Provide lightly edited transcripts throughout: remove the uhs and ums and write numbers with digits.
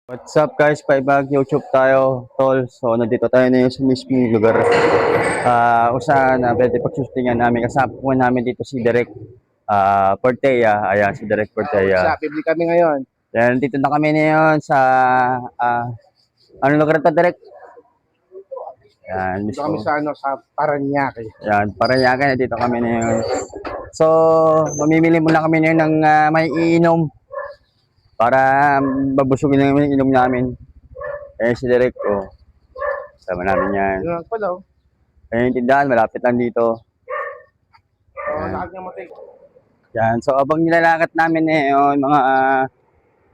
What's up guys, Paibag YouTube tayo, tol. So nandito tayo na sa mismong lugar kung saan pwede pagsustingan namin. Kasama po namin dito si Direk Portea. Ayan, si Direk What's Portea. up? Bibili kami ngayon. Then dito na kami ngayon sa anong lugar ito, Direk? Ayan, Dito kami mismo. sa Paranaque. Ayan, Parañaque na dito kami ngayon. So, mamimili muna kami ngayon ng may iinom para mabusugin na yung inom namin. Eh, si Direk, oh. Sama namin yan. Yun lang pala. Ayun yung tindahan, malapit lang dito. Lakad niya matik. Yan. So, abang nilalakad namin ngayon,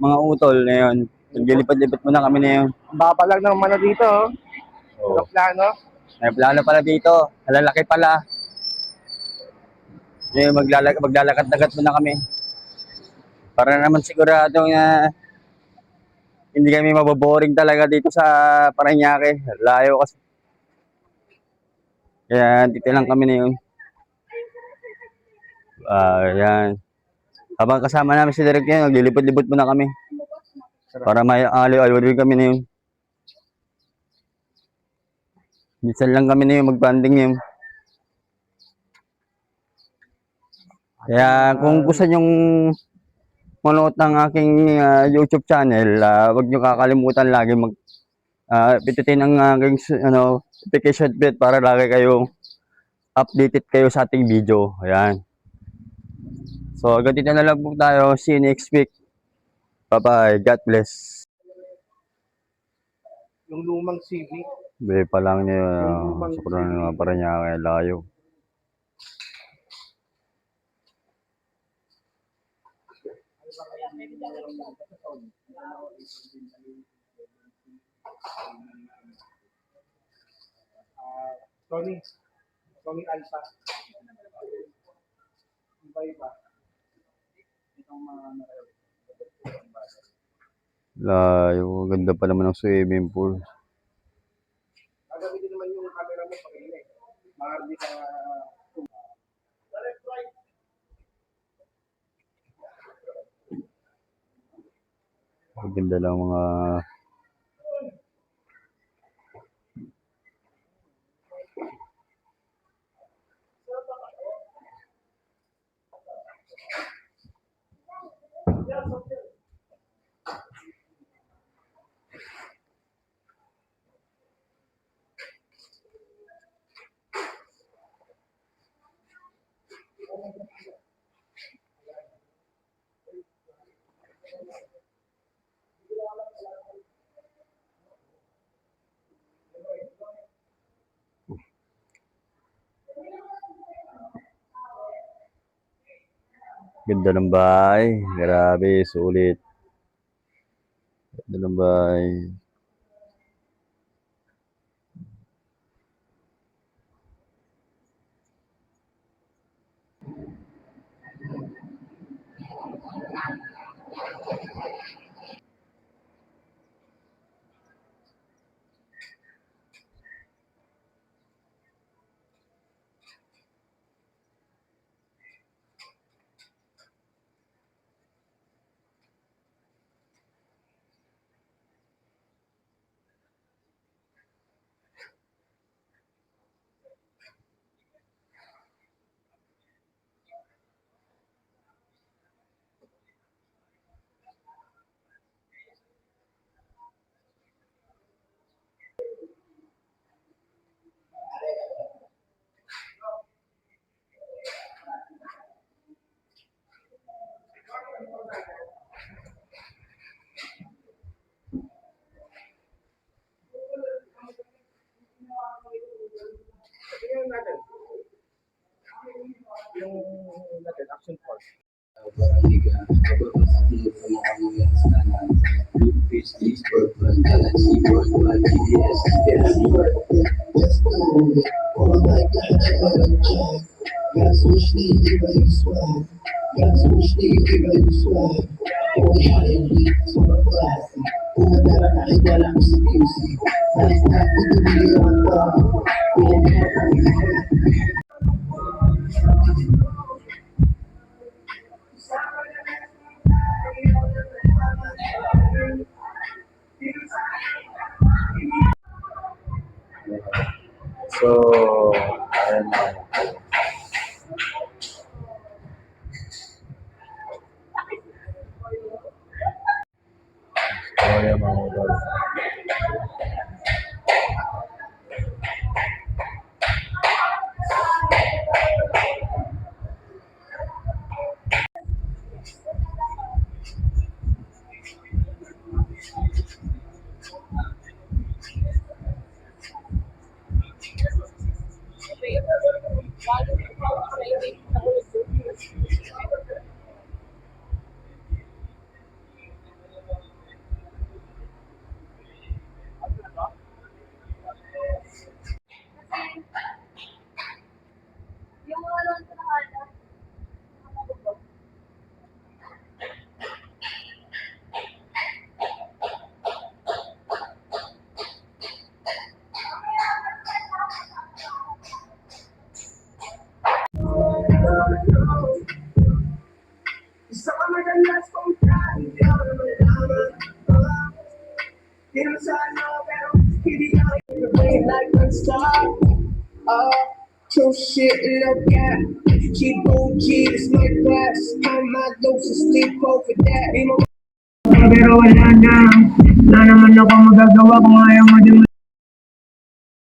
mga utol ngayon. Naglilipad-lipad muna kami ngayon. Ang baba lang ng mana dito. Oh. Sa plano. May plano pala dito. Malalaki pala. Ngayon, maglalakad-lagat muna kami. Para naman sigurado na hindi kami maboboring talaga dito sa Parañaque. Layo kasi. Kaya dito lang kami ngayon. Yan. Habang kasama namin si Derek ngayon, naglilipad-lipad muna kami. Para may aliw-aliw din kami na yun. Minsan lang kami na yun, mag-banding yun. Kaya kung gusto nyong manood ng aking YouTube channel, huwag nyo kakalimutan lagi pindutin ang aking notification bell para lagi kayo updated kayo sa ating video. Ayan. So, hanggang dito na lang po tayo. See you next week. Bye-bye. God bless. Yung lumang CV. Bili pa lang niya sa kurang para niya kay layo. Tony Alpha. Iba-iba. Itong mga Layo. Ganda pa naman ng swimming pool. gagamitin naman yung camera mo pag iinit. Maharli ka Ganda lang mga ganda ng bahay. Grabe, sulit. Ganda ng bahay. yung natin, action force. So, ayan na. So, ayan mga idol. Yung mga lang sa nakala. Sa madalas kong tayo, di naman sana, pero hindi ako yung like non-stop. True shit, look at keep OG, it's my class. I'm not loose to sleep over that. Pero wala na naman ako magagawa kung ayaw mo din